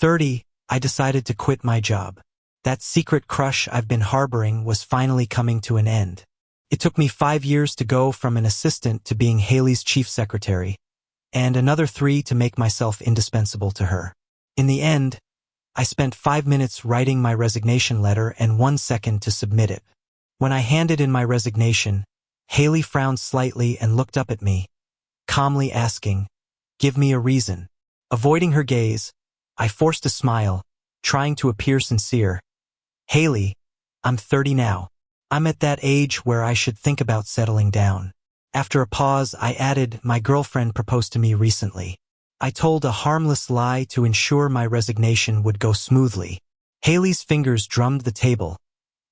30, I decided to quit my job. That secret crush I've been harboring was finally coming to an end. It took me 5 years to go from an assistant to being Haley's chief secretary, and another 3 to make myself indispensable to her. In the end, I spent 5 minutes writing my resignation letter and 1 second to submit it. When I handed in my resignation, Haley frowned slightly and looked up at me, calmly asking, "Give me a reason." Avoiding her gaze, I forced a smile, trying to appear sincere. "Haley, I'm 30 now. I'm at that age where I should think about settling down." After a pause, I added, "My girlfriend proposed to me recently." I told a harmless lie to ensure my resignation would go smoothly. Haley's fingers drummed the table,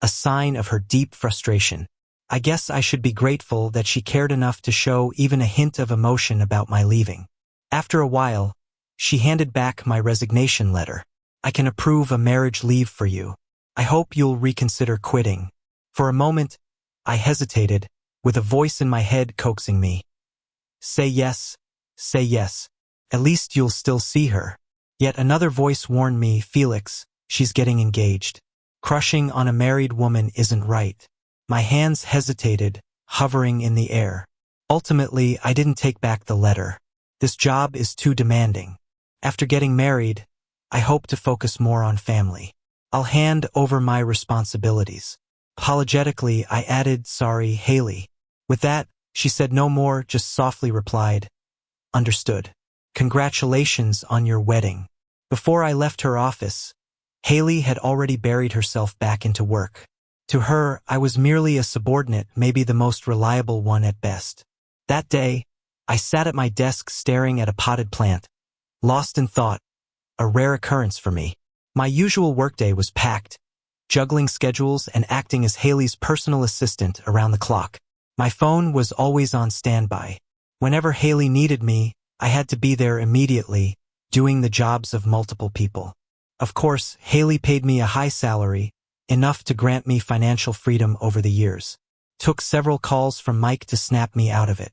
a sign of her deep frustration. I guess I should be grateful that she cared enough to show even a hint of emotion about my leaving. After a while, she handed back my resignation letter. "I can approve a marriage leave for you. I hope you'll reconsider quitting." For a moment, I hesitated, with a voice in my head coaxing me. Say yes. At least you'll still see her." Yet another voice warned me, "Felix, she's getting engaged. Crushing on a married woman isn't right." My hands hesitated, hovering in the air. Ultimately, I didn't take back the letter. This job is too demanding. After getting married, I hope to focus more on family. I'll hand over my responsibilities. Apologetically, I added, "Sorry, Haley." With that, she said no more, just softly replied, "Understood. Congratulations on your wedding." Before I left her office, Haley had already buried herself back into work. To her, I was merely a subordinate, maybe the most reliable one at best. That day, I sat at my desk staring at a potted plant, lost in thought, a rare occurrence for me. My usual workday was packed, juggling schedules and acting as Haley's personal assistant around the clock. My phone was always on standby. Whenever Haley needed me, I had to be there immediately, doing the jobs of multiple people. Of course, Haley paid me a high salary, enough to grant me financial freedom over the years. Took several calls from Mike to snap me out of it.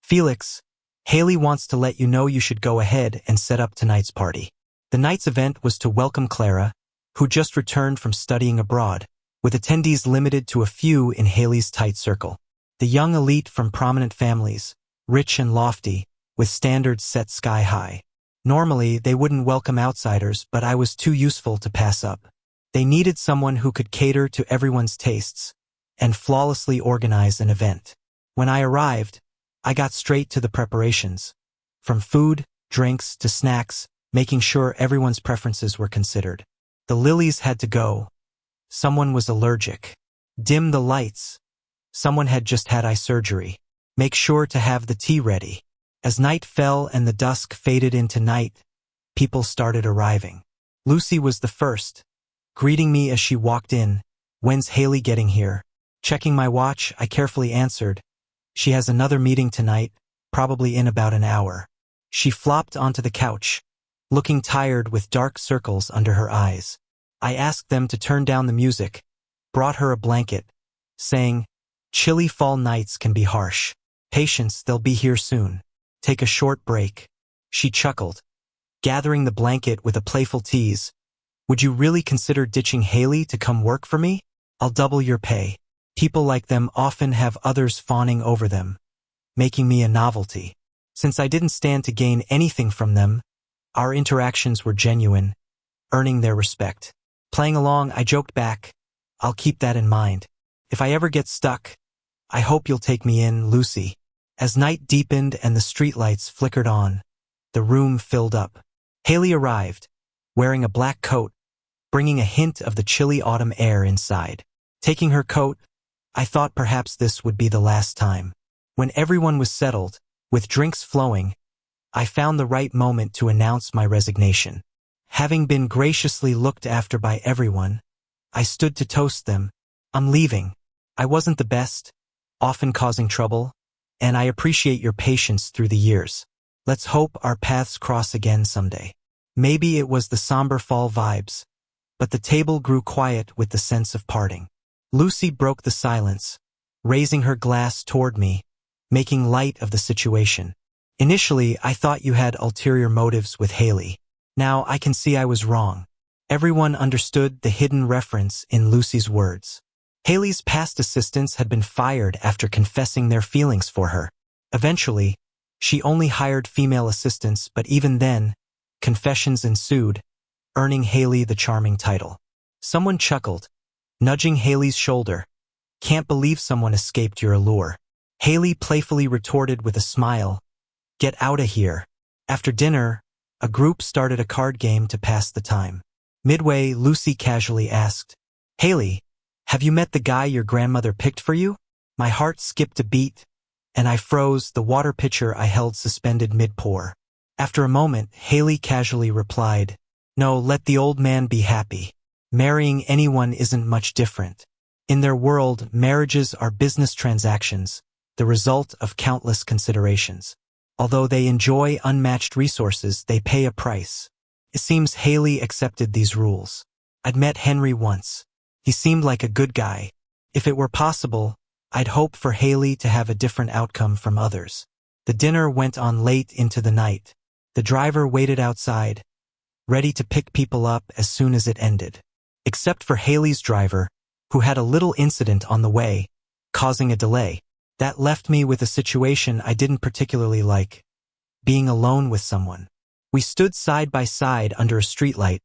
"Felix, Haley wants to let you know you should go ahead and set up tonight's party." The night's event was to welcome Clara, who just returned from studying abroad, with attendees limited to a few in Haley's tight circle. The young elite from prominent families, rich and lofty, with standards set sky high. Normally, they wouldn't welcome outsiders, but I was too useful to pass up. They needed someone who could cater to everyone's tastes and flawlessly organize an event. When I arrived, I got straight to the preparations. From food, drinks, to snacks, making sure everyone's preferences were considered. The lilies had to go. Someone was allergic. Dim the lights. Someone had just had eye surgery. Make sure to have the tea ready. As night fell and the dusk faded into night, people started arriving. Lucy was the first, greeting me as she walked in. "When's Haley getting here?" Checking my watch, I carefully answered, "She has another meeting tonight, probably in about an hour." She flopped onto the couch, looking tired with dark circles under her eyes. I asked them to turn down the music, brought her a blanket, saying, "Chilly fall nights can be harsh. Patience, they'll be here soon. Take a short break." She chuckled, gathering the blanket with a playful tease. "Would you really consider ditching Haley to come work for me? I'll double your pay." People like them often have others fawning over them, making me a novelty. Since I didn't stand to gain anything from them, our interactions were genuine, earning their respect. Playing along, I joked back, "I'll keep that in mind. If I ever get stuck, I hope you'll take me in, Lucy." As night deepened and the streetlights flickered on, the room filled up. Haley arrived, wearing a black coat, bringing a hint of the chilly autumn air inside. Taking her coat, I thought perhaps this would be the last time. When everyone was settled, with drinks flowing, I found the right moment to announce my resignation. Having been graciously looked after by everyone, I stood to toast them. "I'm leaving. I wasn't the best, often causing trouble, and I appreciate your patience through the years. Let's hope our paths cross again someday." Maybe it was the somber fall vibes, but the table grew quiet with the sense of parting. Lucy broke the silence, raising her glass toward me, making light of the situation. "Initially, I thought you had ulterior motives with Haley. Now I can see I was wrong. Everyone understood the hidden reference in Lucy's words. Haley's past assistants had been fired after confessing their feelings for her. Eventually, she only hired female assistants, but even then, confessions ensued, earning Haley the charming title. Someone chuckled, nudging Haley's shoulder. "Can't believe someone escaped your allure." Haley playfully retorted with a smile, "Get outta here." After dinner, a group started a card game to pass the time. Midway, Lucy casually asked, "Haley, have you met the guy your grandmother picked for you?" My heart skipped a beat, and I froze, the water pitcher I held suspended mid-pour. After a moment, Haley casually replied, "No, let the old man be happy. Marrying anyone isn't much different. In their world, marriages are business transactions, the result of countless considerations. Although they enjoy unmatched resources, they pay a price." It seems Haley accepted these rules. I'd met Henry once. He seemed like a good guy. If it were possible, I'd hope for Haley to have a different outcome from others. The dinner went on late into the night. The driver waited outside, ready to pick people up as soon as it ended. Except for Haley's driver, who had a little incident on the way, causing a delay. That left me with a situation I didn't particularly like: being alone with someone. We stood side by side under a streetlight,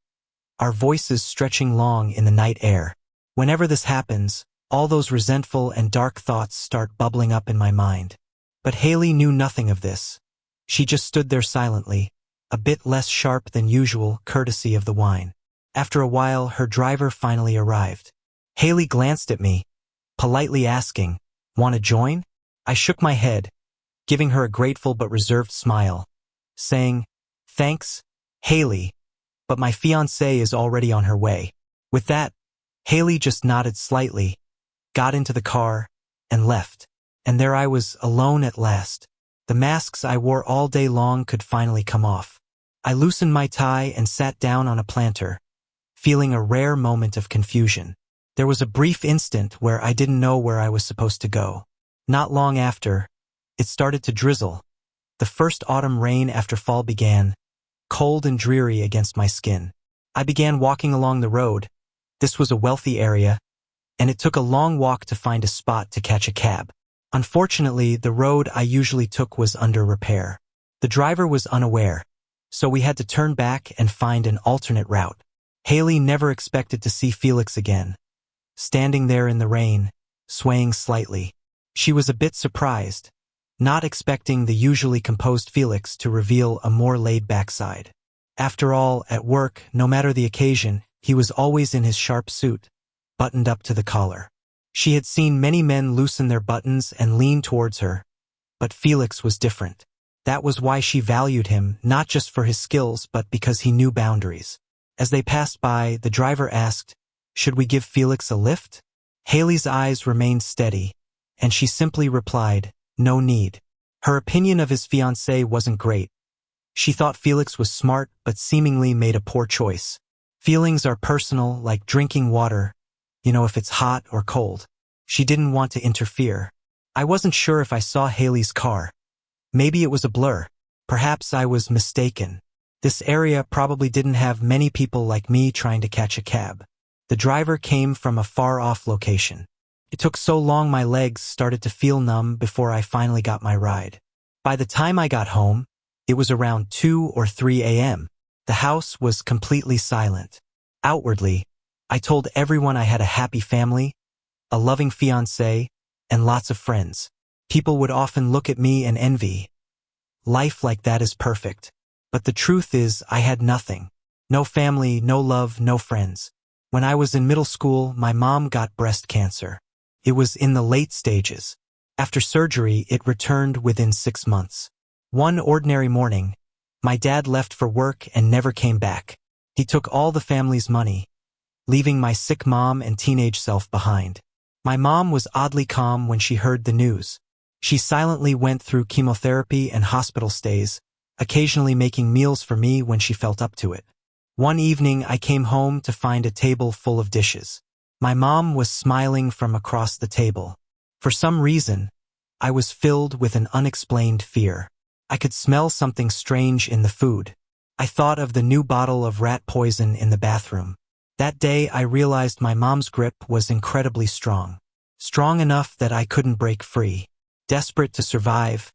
our voices stretching long in the night air. Whenever this happens, all those resentful and dark thoughts start bubbling up in my mind. But Haley knew nothing of this. She just stood there silently, a bit less sharp than usual, courtesy of the wine. After a while, her driver finally arrived. Haley glanced at me, politely asking, "Want to join?" I shook my head, giving her a grateful but reserved smile, saying, "Thanks, Haley, but my fiancée is already on her way." With that, Haley just nodded slightly, got into the car, and left. And there I was, alone at last. The masks I wore all day long could finally come off. I loosened my tie and sat down on a planter, feeling a rare moment of confusion. There was a brief instant where I didn't know where I was supposed to go. Not long after, it started to drizzle. The first autumn rain after fall began, cold and dreary against my skin. I began walking along the road. This was a wealthy area, and it took a long walk to find a spot to catch a cab. Unfortunately, the road I usually took was under repair. The driver was unaware, so we had to turn back and find an alternate route. Haley never expected to see Felix again, standing there in the rain, swaying slightly. She was a bit surprised, not expecting the usually composed Felix to reveal a more laid-back side. After all, at work, no matter the occasion, he was always in his sharp suit, buttoned up to the collar. She had seen many men loosen their buttons and lean towards her, but Felix was different. That was why she valued him, not just for his skills, but because he knew boundaries. As they passed by, the driver asked, "Should we give Felix a lift?" Haley's eyes remained steady, and she simply replied, "No need." Her opinion of his fiancée wasn't great. She thought Felix was smart, but seemingly made a poor choice. Feelings are personal, like drinking water, if it's hot or cold. She didn't want to interfere. I wasn't sure if I saw Haley's car. Maybe it was a blur. Perhaps I was mistaken. This area probably didn't have many people like me trying to catch a cab. The driver came from a far-off location. It took so long my legs started to feel numb before I finally got my ride. By the time I got home, it was around 2 or 3 a.m. The house was completely silent. Outwardly, I told everyone I had a happy family, a loving fiancé, and lots of friends. People would often look at me and envy. Life like that is perfect. But the truth is, I had nothing. No family, no love, no friends. When I was in middle school, my mom got breast cancer. It was in the late stages. After surgery, it returned within 6 months. One ordinary morning, my dad left for work and never came back. He took all the family's money, leaving my sick mom and teenage self behind. My mom was oddly calm when she heard the news. She silently went through chemotherapy and hospital stays, occasionally making meals for me when she felt up to it. One evening, I came home to find a table full of dishes. My mom was smiling from across the table. For some reason, I was filled with an unexplained fear. I could smell something strange in the food. I thought of the new bottle of rat poison in the bathroom. That day I realized my mom's grip was incredibly strong. Strong enough that I couldn't break free. Desperate to survive,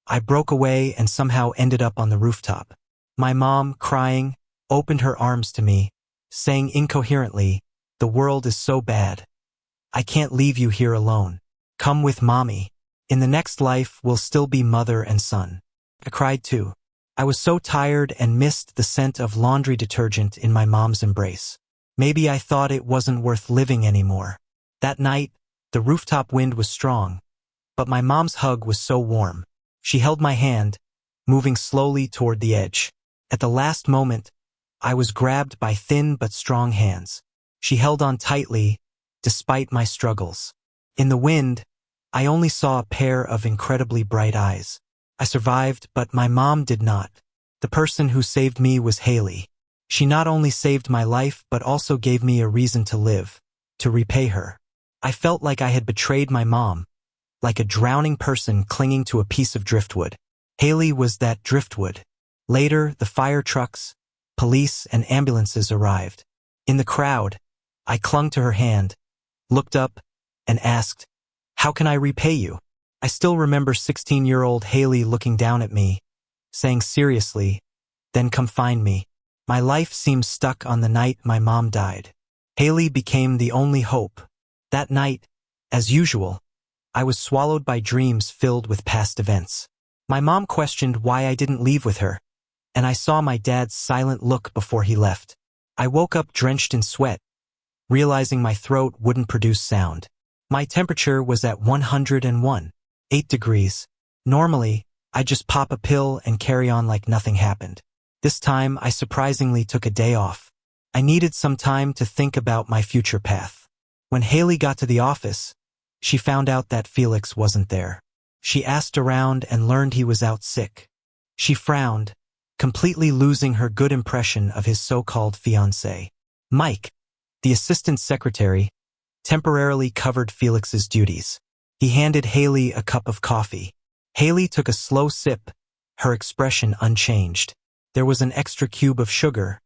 I broke away and somehow ended up on the rooftop. My mom, crying, opened her arms to me, saying incoherently, "The world is so bad. I can't leave you here alone. Come with mommy. In the next life, we'll still be mother and son." I cried too. I was so tired and missed the scent of laundry detergent in my mom's embrace. Maybe I thought it wasn't worth living anymore. That night, the rooftop wind was strong, but my mom's hug was so warm. She held my hand, moving slowly toward the edge. At the last moment, I was grabbed by thin but strong hands. She held on tightly, despite my struggles. In the wind, I only saw a pair of incredibly bright eyes. I survived, but my mom did not. The person who saved me was Haley. She not only saved my life but also gave me a reason to live, to repay her. I felt like I had betrayed my mom, like a drowning person clinging to a piece of driftwood. Haley was that driftwood. Later, the fire trucks, police, and ambulances arrived. In the crowd, I clung to her hand, looked up, and asked, "How can I repay you?" I still remember 16-year-old Haley looking down at me, saying seriously, "Then come find me." My life seemed stuck on the night my mom died. Haley became the only hope. That night, as usual, I was swallowed by dreams filled with past events. My mom questioned why I didn't leave with her, and I saw my dad's silent look before he left. I woke up drenched in sweat, realizing my throat wouldn't produce sound. My temperature was at 101.8 degrees. Normally, I'd just pop a pill and carry on like nothing happened. This time, I surprisingly took a day off. I needed some time to think about my future path. When Haley got to the office, she found out that Felix wasn't there. She asked around and learned he was out sick. She frowned, completely losing her good impression of his so-called fiancé. Mike, the assistant secretary, temporarily covered Felix's duties. He handed Haley a cup of coffee. Haley took a slow sip, her expression unchanged. There was an extra cube of sugar,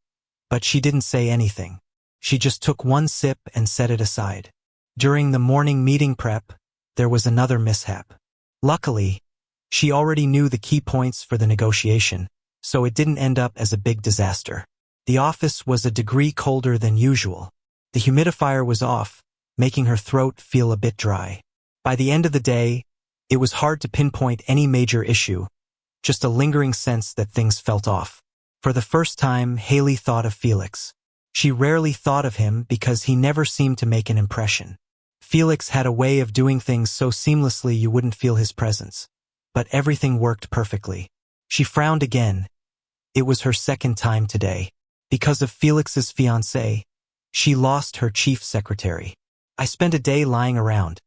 but she didn't say anything. She just took one sip and set it aside. During the morning meeting prep, there was another mishap. Luckily, she already knew the key points for the negotiation, so it didn't end up as a big disaster. The office was a degree colder than usual. The humidifier was off, making her throat feel a bit dry. By the end of the day, it was hard to pinpoint any major issue, just a lingering sense that things felt off. For the first time, Haley thought of Felix. She rarely thought of him because he never seemed to make an impression. Felix had a way of doing things so seamlessly you wouldn't feel his presence. But everything worked perfectly. She frowned again. It was her second time today. Because of Felix's fiancé, she lost her chief secretary. I spent a day lying around,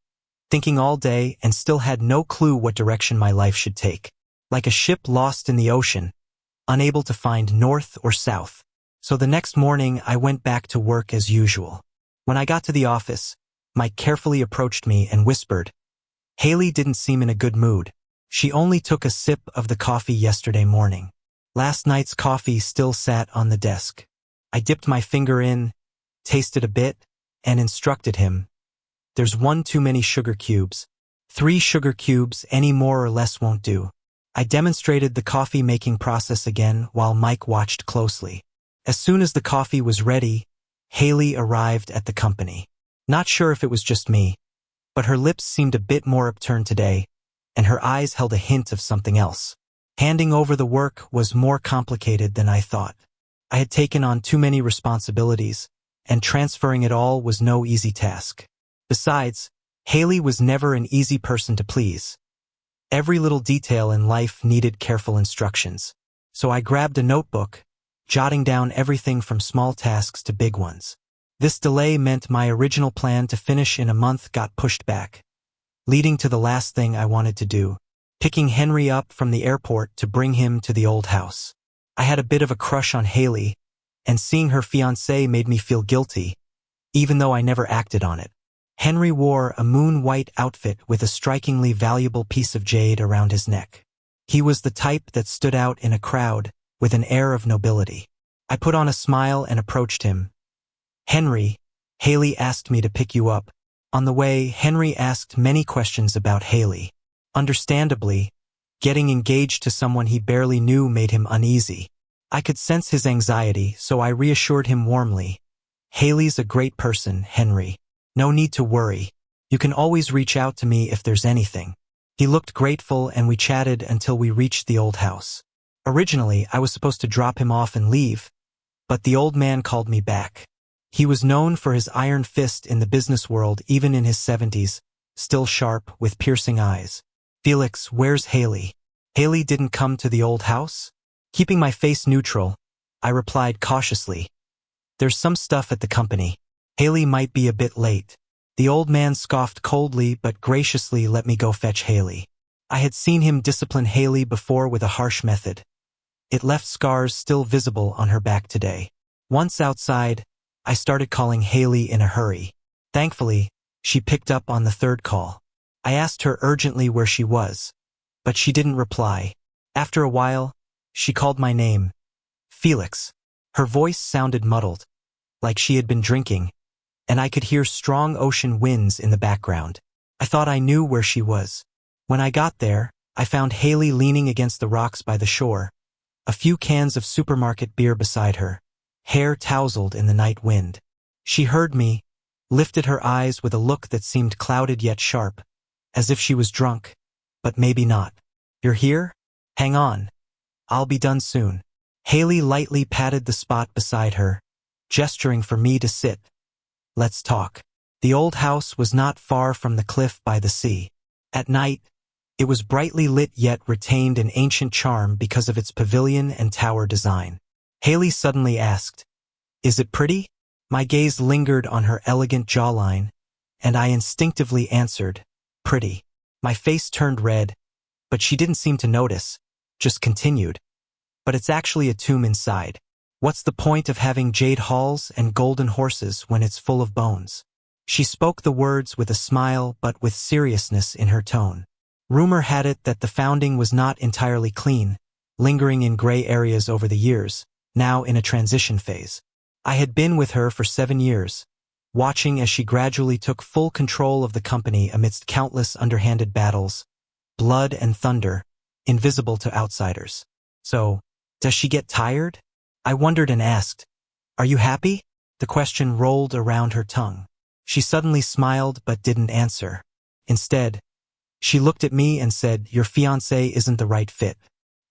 thinking all day and still had no clue what direction my life should take. Like a ship lost in the ocean, unable to find north or south. So the next morning I went back to work as usual. When I got to the office, Mike carefully approached me and whispered, "Haley didn't seem in a good mood. She only took a sip of the coffee yesterday morning. Last night's coffee still sat on the desk." I dipped my finger in, tasted a bit, and instructed him, "There's one too many sugar cubes. 3 sugar cubes, any more or less won't do." I demonstrated the coffee-making process again while Mike watched closely. As soon as the coffee was ready, Haley arrived at the company. Not sure if it was just me, but her lips seemed a bit more upturned today, and her eyes held a hint of something else. Handing over the work was more complicated than I thought. I had taken on too many responsibilities, and transferring it all was no easy task. Besides, Haley was never an easy person to please. Every little detail in life needed careful instructions. So I grabbed a notebook, jotting down everything from small tasks to big ones. This delay meant my original plan to finish in a month got pushed back, leading to the last thing I wanted to do, picking Henry up from the airport to bring him to the old house. I had a bit of a crush on Haley, and seeing her fiancé made me feel guilty, even though I never acted on it. Henry wore a moon-white outfit with a strikingly valuable piece of jade around his neck. He was the type that stood out in a crowd, with an air of nobility. I put on a smile and approached him. "Henry, Haley asked me to pick you up." On the way, Henry asked many questions about Haley. Understandably, getting engaged to someone he barely knew made him uneasy. I could sense his anxiety, so I reassured him warmly. "Haley's a great person, Henry. No need to worry. You can always reach out to me if there's anything." He looked grateful and we chatted until we reached the old house. Originally, I was supposed to drop him off and leave, but the old man called me back. He was known for his iron fist in the business world even in his 70s, still sharp, with piercing eyes. "Felix, where's Haley?" "Haley didn't come to the old house?" Keeping my face neutral, I replied cautiously. "There's some stuff at the company. Haley might be a bit late." The old man scoffed coldly but graciously let me go fetch Haley. I had seen him discipline Haley before with a harsh method. It left scars still visible on her back today. Once outside, I started calling Haley in a hurry. Thankfully, she picked up on the third call. I asked her urgently where she was, but she didn't reply. After a while, she called my name. "Felix." Her voice sounded muddled, like she had been drinking, and I could hear strong ocean winds in the background. I thought I knew where she was. When I got there, I found Haley leaning against the rocks by the shore, a few cans of supermarket beer beside her, hair tousled in the night wind. She heard me, lifted her eyes with a look that seemed clouded yet sharp, as if she was drunk, but maybe not. "You're here? Hang on. I'll be done soon." Haley lightly patted the spot beside her, gesturing for me to sit. "Let's talk." The old house was not far from the cliff by the sea. At night, it was brightly lit yet retained an ancient charm because of its pavilion and tower design. Haley suddenly asked, "Is it pretty?" My gaze lingered on her elegant jawline, and I instinctively answered, "Pretty." My face turned red, but she didn't seem to notice, just continued. "But it's actually a tomb inside. What's the point of having jade halls and golden horses when it's full of bones?" She spoke the words with a smile but with seriousness in her tone. Rumor had it that the founding was not entirely clean, lingering in gray areas over the years, now in a transition phase. I had been with her for 7 years, watching as she gradually took full control of the company amidst countless underhanded battles, blood and thunder, invisible to outsiders. "So, does she get tired?" I wondered and asked, "Are you happy?" The question rolled around her tongue. She suddenly smiled but didn't answer. Instead, she looked at me and said, "Your fiancé isn't the right fit."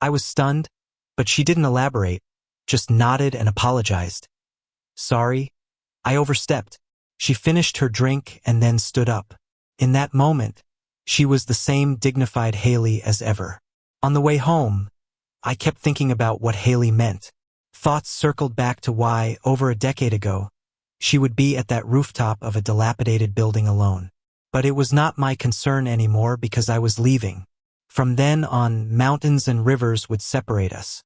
I was stunned, but she didn't elaborate, just nodded and apologized. "Sorry, I overstepped." She finished her drink and then stood up. In that moment, she was the same dignified Haley as ever. On the way home, I kept thinking about what Haley meant. Thoughts circled back to why, over a decade ago, she would be at that rooftop of a dilapidated building alone. But it was not my concern anymore because I was leaving. From then on, mountains and rivers would separate us,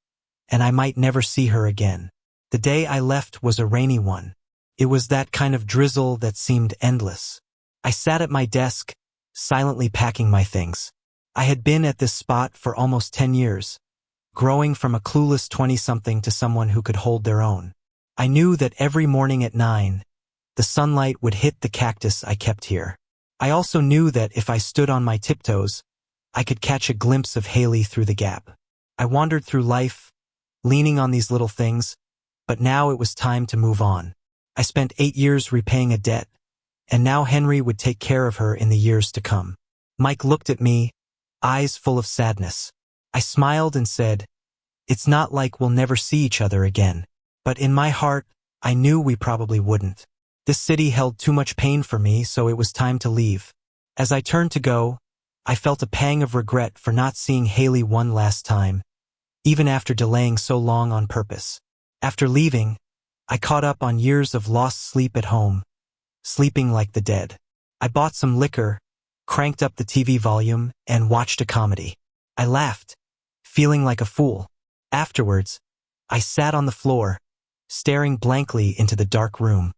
and I might never see her again. The day I left was a rainy one. It was that kind of drizzle that seemed endless. I sat at my desk, silently packing my things. I had been at this spot for almost 10 years, growing from a clueless 20-something to someone who could hold their own. I knew that every morning at 9, the sunlight would hit the cactus I kept here. I also knew that if I stood on my tiptoes, I could catch a glimpse of Haley through the gap. I wandered through life, leaning on these little things, but now it was time to move on. I spent 8 years repaying a debt, and now Henry would take care of her in the years to come. Mike looked at me, eyes full of sadness. I smiled and said, "It's not like we'll never see each other again." But in my heart, I knew we probably wouldn't. This city held too much pain for me, so it was time to leave. As I turned to go, I felt a pang of regret for not seeing Haley one last time, even after delaying so long on purpose. After leaving, I caught up on years of lost sleep at home, sleeping like the dead. I bought some liquor, cranked up the TV volume, and watched a comedy. I laughed, feeling like a fool. Afterwards, I sat on the floor, staring blankly into the dark room,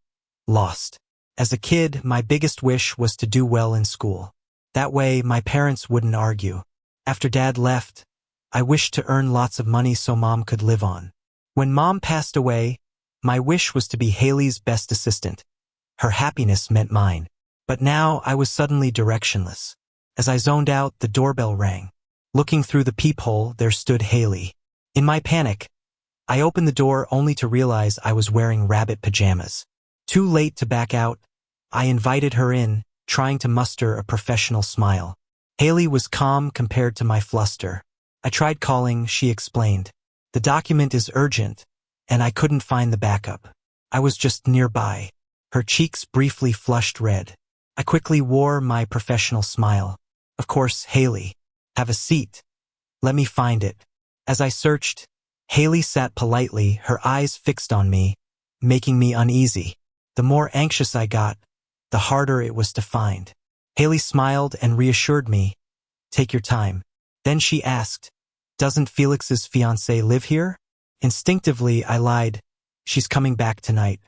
lost. As a kid, my biggest wish was to do well in school. That way, my parents wouldn't argue. After Dad left, I wished to earn lots of money so Mom could live on. When Mom passed away, my wish was to be Haley's best assistant. Her happiness meant mine. But now I was suddenly directionless. As I zoned out, the doorbell rang. Looking through the peephole, there stood Haley. In my panic, I opened the door only to realize I was wearing rabbit pajamas. Too late to back out, I invited her in, trying to muster a professional smile. Haley was calm compared to my fluster. I tried calling, she explained. The document is urgent, and I couldn't find the backup. I was just nearby. Her cheeks briefly flushed red. I quickly wore my professional smile. Of course, Haley. Have a seat. Let me find it. As I searched, Haley sat politely, her eyes fixed on me, making me uneasy. The more anxious I got, the harder it was to find. Haley smiled and reassured me. Take your time. Then she asked, doesn't Felix's fiancé live here? Instinctively, I lied. She's coming back tonight.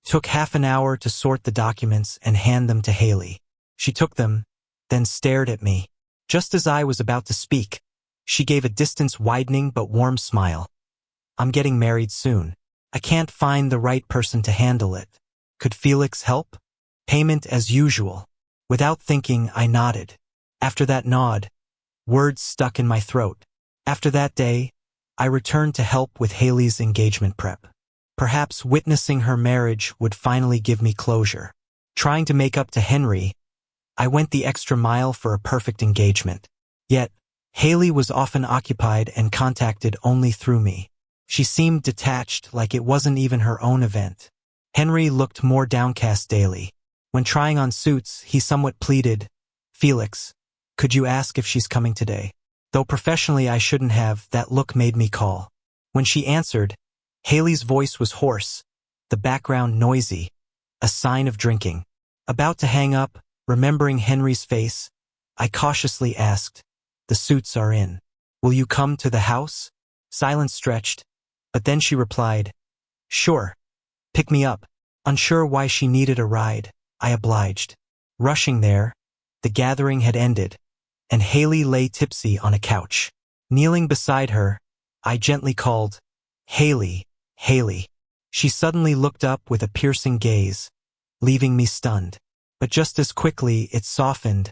Took half an hour to sort the documents and hand them to Haley. She took them, then stared at me. Just as I was about to speak, she gave a distance-widening but warm smile. I'm getting married soon. I can't find the right person to handle it. Could Felix help? Payment as usual. Without thinking, I nodded. After that nod, words stuck in my throat. After that day, I returned to help with Haley's engagement prep. Perhaps witnessing her marriage would finally give me closure. Trying to make up to Henry, I went the extra mile for a perfect engagement. Yet, Haley was often occupied and contacted only through me. She seemed detached, like it wasn't even her own event. Henry looked more downcast daily. When trying on suits, he somewhat pleaded, Felix, could you ask if she's coming today? Though professionally I shouldn't have, that look made me call. When she answered, Haley's voice was hoarse, the background noisy, a sign of drinking. About to hang up, remembering Henry's face, I cautiously asked, the suits are in. Will you come to the house? Silence stretched, but then she replied, sure. Pick me up. Unsure why she needed a ride, I obliged. Rushing there, the gathering had ended, and Haley lay tipsy on a couch. Kneeling beside her, I gently called, Haley, Haley. She suddenly looked up with a piercing gaze, leaving me stunned. But just as quickly it softened,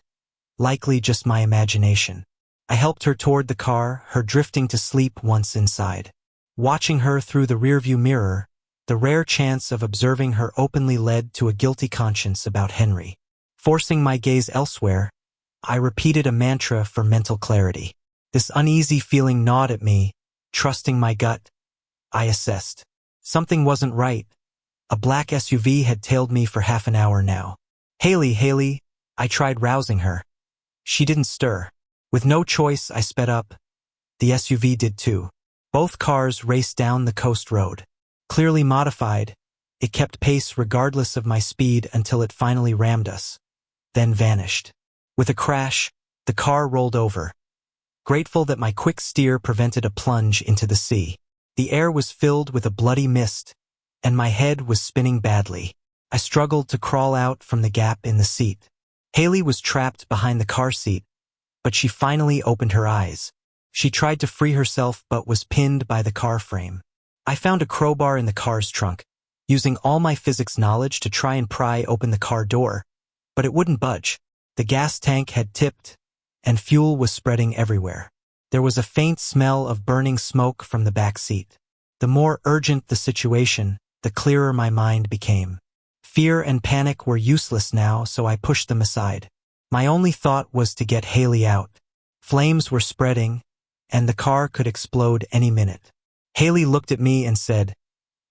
likely just my imagination. I helped her toward the car, her drifting to sleep once inside. Watching her through the rearview mirror, the rare chance of observing her openly led to a guilty conscience about Henry. Forcing my gaze elsewhere, I repeated a mantra for mental clarity. This uneasy feeling gnawed at me, trusting my gut. I assessed. Something wasn't right. A black SUV had tailed me for half an hour now. Haley, Haley, I tried rousing her. She didn't stir. With no choice, I sped up. The SUV did too. Both cars raced down the coast road. Clearly modified, it kept pace regardless of my speed until it finally rammed us, then vanished. With a crash, the car rolled over. Grateful that my quick steer prevented a plunge into the sea. The air was filled with a bloody mist, and my head was spinning badly. I struggled to crawl out from the gap in the seat. Haley was trapped behind the car seat, but she finally opened her eyes. She tried to free herself but was pinned by the car frame. I found a crowbar in the car's trunk, using all my physics knowledge to try and pry open the car door, but it wouldn't budge. The gas tank had tipped, and fuel was spreading everywhere. There was a faint smell of burning smoke from the back seat. The more urgent the situation, the clearer my mind became. Fear and panic were useless now, so I pushed them aside. My only thought was to get Haley out. Flames were spreading, and the car could explode any minute. Haley looked at me and said,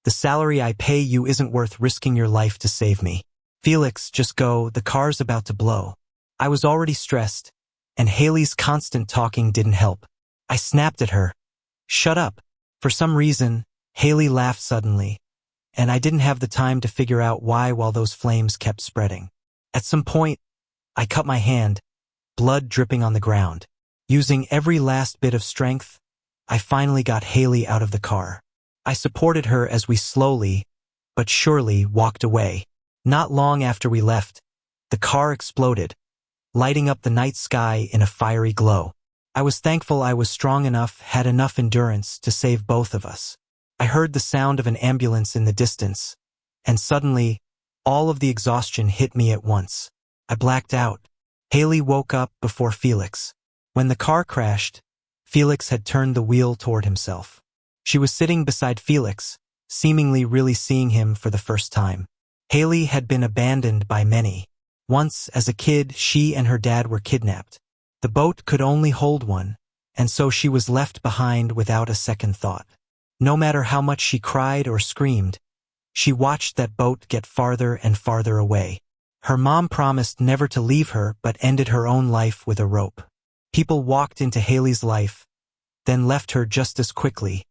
the salary I pay you isn't worth risking your life to save me. Felix, just go, the car's about to blow. I was already stressed, and Haley's constant talking didn't help. I snapped at her. Shut up. For some reason, Haley laughed suddenly, and I didn't have the time to figure out why while those flames kept spreading. At some point, I cut my hand, blood dripping on the ground. Using every last bit of strength, I finally got Haley out of the car. I supported her as we slowly, but surely walked away. Not long after we left, the car exploded, lighting up the night sky in a fiery glow. I was thankful I was strong enough, had enough endurance to save both of us. I heard the sound of an ambulance in the distance, and suddenly, all of the exhaustion hit me at once. I blacked out. Haley woke up before Felix. When the car crashed, Felix had turned the wheel toward himself. She was sitting beside Felix, seemingly really seeing him for the first time. Haley had been abandoned by many. Once, as a kid, she and her dad were kidnapped. The boat could only hold one, and so she was left behind without a second thought. No matter how much she cried or screamed, she watched that boat get farther and farther away. Her mom promised never to leave her but ended her own life with a rope. People walked into Haley's life, then left her just as quickly,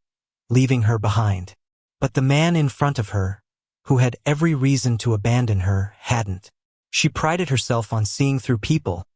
leaving her behind. But the man in front of her, who had every reason to abandon her, hadn't. She prided herself on seeing through people,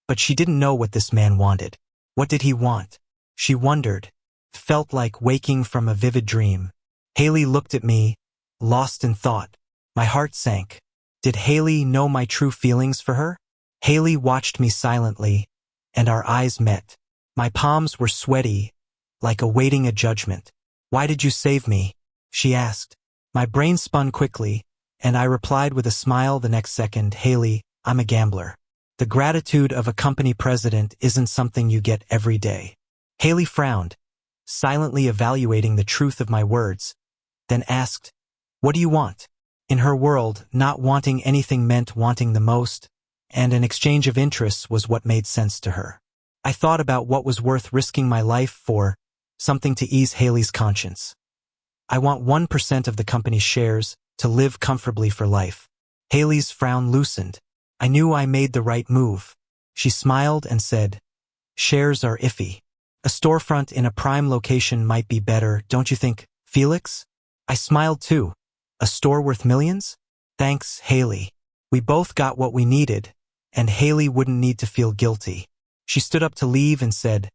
but she didn't know what this man wanted. What did he want? She wondered. Felt like waking from a vivid dream. Haley looked at me, lost in thought. My heart sank. Did Haley know my true feelings for her? Haley watched me silently, and our eyes met. My palms were sweaty, like awaiting a judgment. "Why did you save me?" she asked. My brain spun quickly, and I replied with a smile the next second, "Haley, I'm a gambler. The gratitude of a company president isn't something you get every day." Haley frowned, silently evaluating the truth of my words, then asked, "What do you want?" In her world, not wanting anything meant wanting the most, and an exchange of interests was what made sense to her. I thought about what was worth risking my life for, something to ease Haley's conscience. "I want 1% of the company's shares to live comfortably for life." Haley's frown loosened. I knew I made the right move. She smiled and said, "Shares are iffy. A storefront in a prime location might be better, don't you think, Felix?" I smiled too. "A store worth millions? Thanks, Haley." We both got what we needed, and Haley wouldn't need to feel guilty. She stood up to leave and said,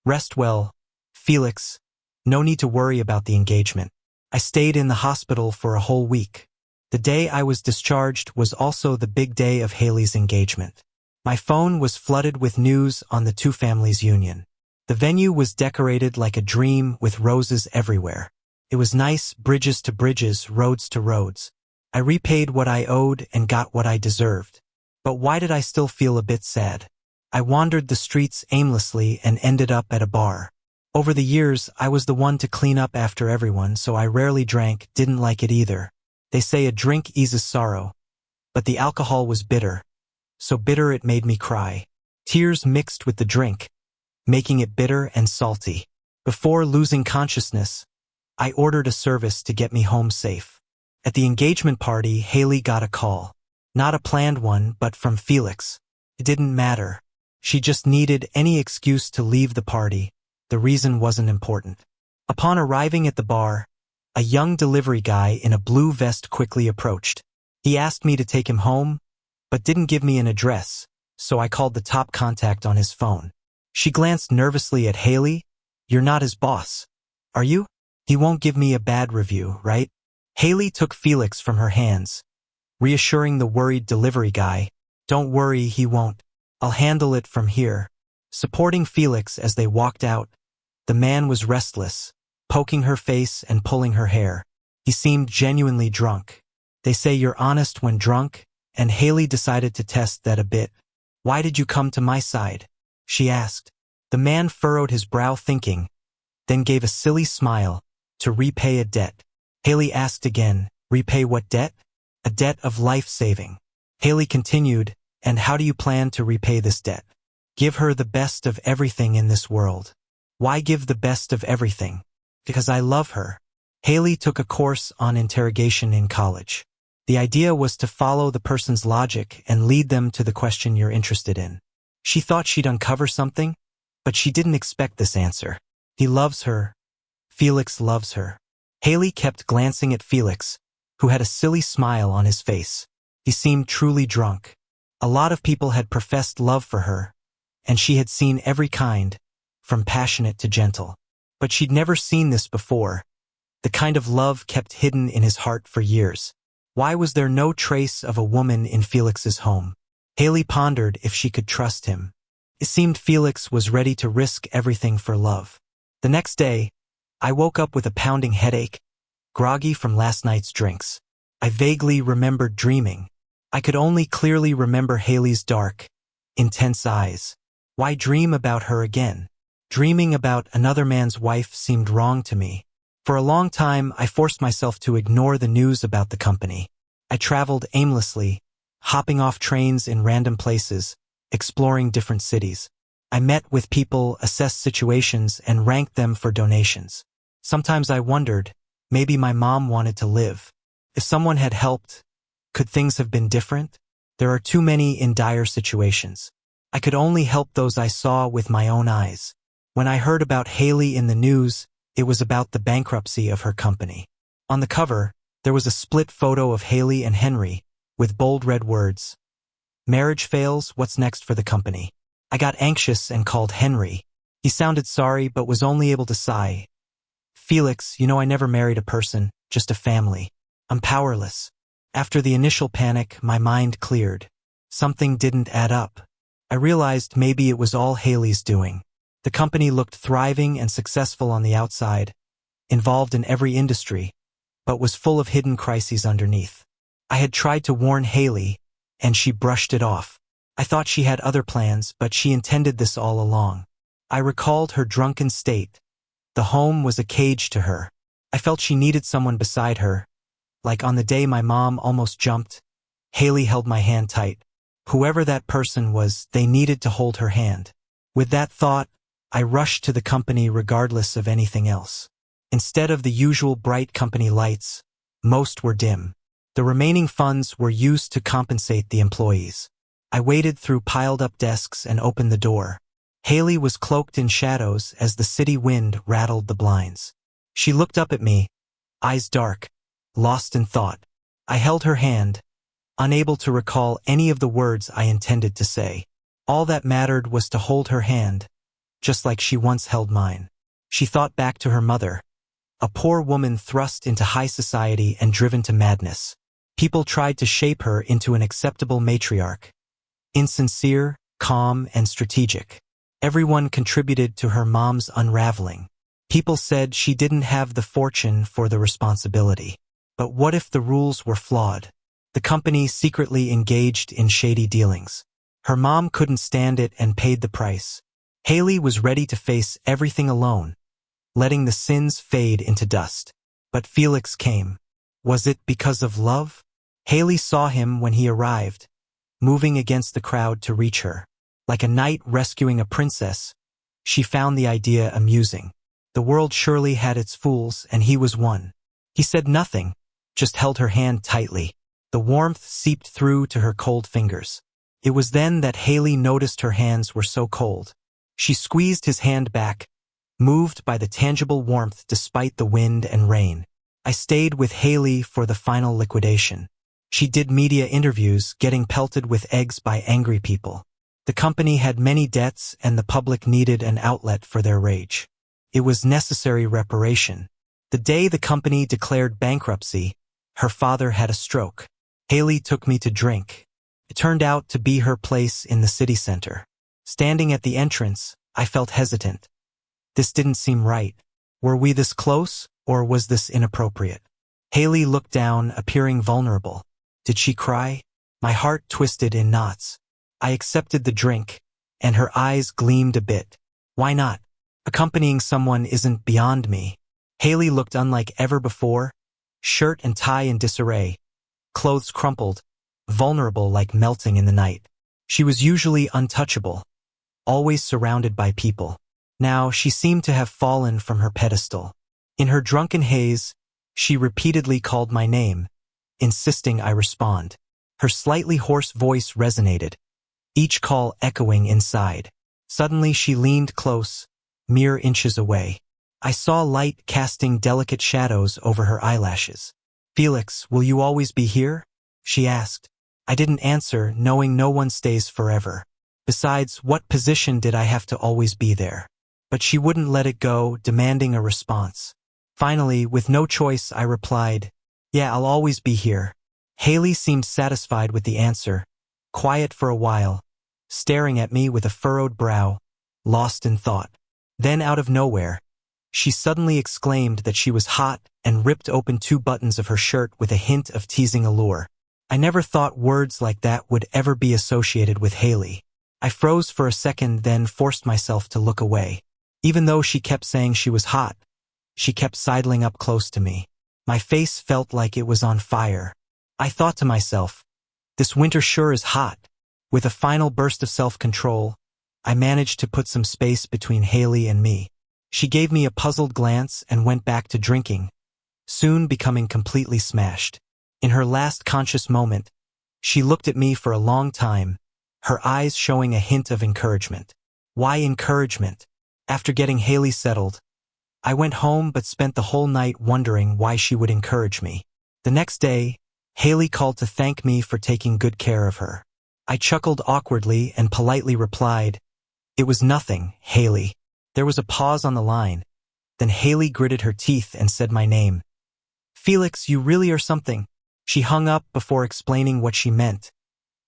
"Rest well, Felix. No need to worry about the engagement." I stayed in the hospital for a whole week. The day I was discharged was also the big day of Haley's engagement. My phone was flooded with news on the two families' union. The venue was decorated like a dream with roses everywhere. It was nice, bridges to bridges, roads to roads. I repaid what I owed and got what I deserved. But why did I still feel a bit sad? I wandered the streets aimlessly and ended up at a bar. Over the years, I was the one to clean up after everyone, so I rarely drank, didn't like it either. They say a drink eases sorrow, but the alcohol was bitter. So bitter it made me cry. Tears mixed with the drink, making it bitter and salty. Before losing consciousness, I ordered a service to get me home safe. At the engagement party, Haley got a call. Not a planned one, but from Felix. It didn't matter. She just needed any excuse to leave the party. The reason wasn't important. Upon arriving at the bar, a young delivery guy in a blue vest quickly approached. He asked me to take him home, but didn't give me an address, so I called the top contact on his phone. She glanced nervously at Haley. "You're not his boss, are you? He won't give me a bad review, right?" Haley took Felix from her hands, reassuring the worried delivery guy, "Don't worry, he won't. I'll handle it from here." Supporting Felix as they walked out, the man was restless, poking her face and pulling her hair. He seemed genuinely drunk. They say you're honest when drunk, and Haley decided to test that a bit. "Why did you come to my side?" she asked. The man furrowed his brow thinking, then gave a silly smile. "To repay a debt." Haley asked again, "Repay what debt?" "A debt of life-saving." Haley continued, "And how do you plan to repay this debt?" "Give her the best of everything in this world." "Why give the best of everything?" "Because I love her." Haley took a course on interrogation in college. The idea was to follow the person's logic and lead them to the question you're interested in. She thought she'd uncover something, but she didn't expect this answer. He loves her. Felix loves her. Haley kept glancing at Felix, who had a silly smile on his face. He seemed truly drunk. A lot of people had professed love for her, and she had seen every kind, from passionate to gentle. But she'd never seen this before, the kind of love kept hidden in his heart for years. Why was there no trace of a woman in Felix's home? Haley pondered if she could trust him. It seemed Felix was ready to risk everything for love. The next day, I woke up with a pounding headache, groggy from last night's drinks. I vaguely remembered dreaming. I could only clearly remember Haley's dark, intense eyes. Why dream about her again? Dreaming about another man's wife seemed wrong to me. For a long time, I forced myself to ignore the news about the company. I traveled aimlessly, hopping off trains in random places, exploring different cities. I met with people, assessed situations, and ranked them for donations. Sometimes I wondered, maybe my mom wanted to live. If someone had helped, could things have been different? There are too many in dire situations. I could only help those I saw with my own eyes. When I heard about Haley in the news, it was about the bankruptcy of her company. On the cover, there was a split photo of Haley and Henry, with bold red words. Marriage fails, what's next for the company? I got anxious and called Henry. He sounded sorry but was only able to sigh. Felix, you know I never married a person, just a family. I'm powerless. After the initial panic, my mind cleared. Something didn't add up. I realized maybe it was all Haley's doing. The company looked thriving and successful on the outside, involved in every industry, but was full of hidden crises underneath. I had tried to warn Haley, and she brushed it off. I thought she had other plans, but she intended this all along. I recalled her drunken state. The home was a cage to her. I felt she needed someone beside her. Like on the day my mom almost jumped, Haley held my hand tight. Whoever that person was, they needed to hold her hand. With that thought, I rushed to the company regardless of anything else. Instead of the usual bright company lights, most were dim. The remaining funds were used to compensate the employees. I waded through piled-up desks and opened the door. Haley was cloaked in shadows as the city wind rattled the blinds. She looked up at me, eyes dark, lost in thought. I held her hand, unable to recall any of the words I intended to say. All that mattered was to hold her hand, just like she once held mine. She thought back to her mother, a poor woman thrust into high society and driven to madness. People tried to shape her into an acceptable matriarch. Insincere, calm, and strategic. Everyone contributed to her mom's unraveling. People said she didn't have the fortune for the responsibility. But what if the rules were flawed? The company secretly engaged in shady dealings. Her mom couldn't stand it and paid the price. Haley was ready to face everything alone, letting the sins fade into dust. But Felix came. Was it because of love? Haley saw him when he arrived, moving against the crowd to reach her. Like a knight rescuing a princess, she found the idea amusing. The world surely had its fools, and he was one. He said nothing, just held her hand tightly. The warmth seeped through to her cold fingers. It was then that Haley noticed her hands were so cold. She squeezed his hand back, moved by the tangible warmth despite the wind and rain. I stayed with Haley for the final liquidation. She did media interviews, getting pelted with eggs by angry people. The company had many debts and the public needed an outlet for their rage. It was necessary reparation. The day the company declared bankruptcy, her father had a stroke. Haley took me to drink. It turned out to be her place in the city center. Standing at the entrance, I felt hesitant. This didn't seem right. Were we this close, or was this inappropriate? Haley looked down, appearing vulnerable. Did she cry? My heart twisted in knots. I accepted the drink, and her eyes gleamed a bit. Why not? Accompanying someone isn't beyond me. Haley looked unlike ever before, shirt and tie in disarray, clothes crumpled, vulnerable like melting in the night. She was usually untouchable, always surrounded by people. Now she seemed to have fallen from her pedestal. In her drunken haze, she repeatedly called my name, insisting I respond. Her slightly hoarse voice resonated, each call echoing inside. Suddenly she leaned close, mere inches away. I saw light casting delicate shadows over her eyelashes. Felix, will you always be here? She asked. I didn't answer, knowing no one stays forever. Besides, what position did I have to always be there? But she wouldn't let it go, demanding a response. Finally, with no choice, I replied, yeah, I'll always be here. Haley seemed satisfied with the answer, quiet for a while, staring at me with a furrowed brow, lost in thought. Then out of nowhere, she suddenly exclaimed that she was hot and ripped open 2 buttons of her shirt with a hint of teasing allure. I never thought words like that would ever be associated with Haley. I froze for a second, then forced myself to look away. Even though she kept saying she was hot, she kept sidling up close to me. My face felt like it was on fire. I thought to myself, this winter sure is hot. With a final burst of self-control, I managed to put some space between Haley and me. She gave me a puzzled glance and went back to drinking, soon becoming completely smashed. In her last conscious moment, she looked at me for a long time, her eyes showing a hint of encouragement. Why encouragement? After getting Haley settled, I went home but spent the whole night wondering why she would encourage me. The next day, Haley called to thank me for taking good care of her. I chuckled awkwardly and politely replied, "It was nothing, Haley." There was a pause on the line. Then Haley gritted her teeth and said my name. "Felix, you really are something." She hung up before explaining what she meant,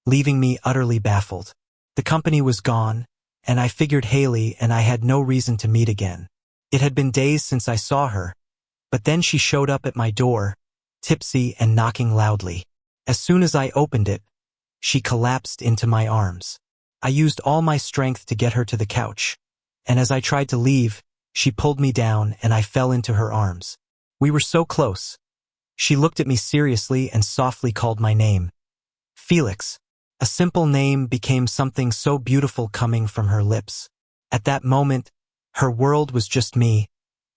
leaving me utterly baffled. The company was gone, and I figured Haley and I had no reason to meet again. It had been days since I saw her, but then she showed up at my door, tipsy and knocking loudly. As soon as I opened it, she collapsed into my arms. I used all my strength to get her to the couch, and as I tried to leave, she pulled me down and I fell into her arms. We were so close. She looked at me seriously and softly called my name. Felix. A simple name became something so beautiful coming from her lips. At that moment, her world was just me,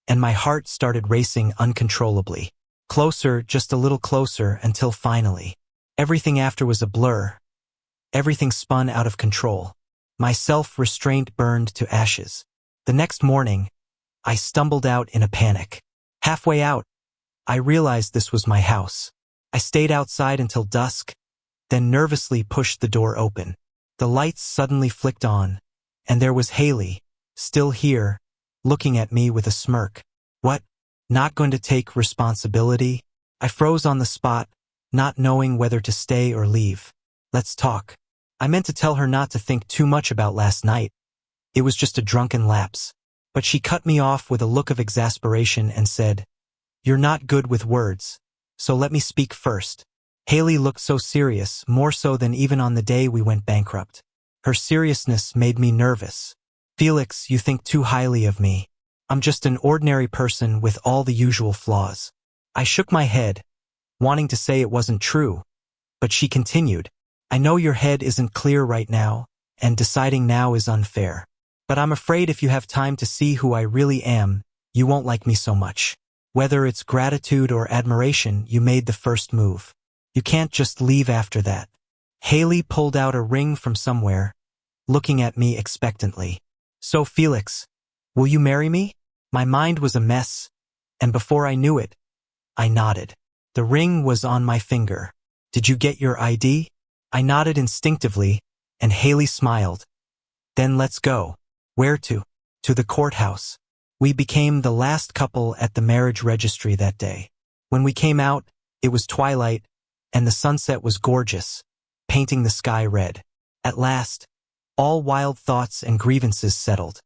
and my heart started racing uncontrollably. Closer, just a little closer, until finally, everything after was a blur. Everything spun out of control. My self-restraint burned to ashes. The next morning, I stumbled out in a panic. Halfway out, I realized this was my house. I stayed outside until dusk, then nervously pushed the door open. The lights suddenly flicked on, and there was Haley, still here, looking at me with a smirk. What? Not going to take responsibility? I froze on the spot, not knowing whether to stay or leave. Let's talk. I meant to tell her not to think too much about last night. It was just a drunken lapse. But she cut me off with a look of exasperation and said, "You're not good with words, so let me speak first." Haley looked so serious, more so than even on the day we went bankrupt. Her seriousness made me nervous. "Felix, you think too highly of me. I'm just an ordinary person with all the usual flaws." I shook my head, wanting to say it wasn't true, but she continued, "I know your head isn't clear right now, and deciding now is unfair. But I'm afraid if you have time to see who I really am, you won't like me so much. Whether it's gratitude or admiration, you made the first move. You can't just leave after that." Haley pulled out a ring from somewhere, looking at me expectantly. "So Felix, will you marry me?" My mind was a mess, and before I knew it, I nodded. The ring was on my finger. "Did you get your ID?" I nodded instinctively, and Haley smiled. "Then let's go." "Where to?" "To the courthouse." We became the last couple at the marriage registry that day. When we came out, it was twilight, and the sunset was gorgeous, painting the sky red. At last, all wild thoughts and grievances settled.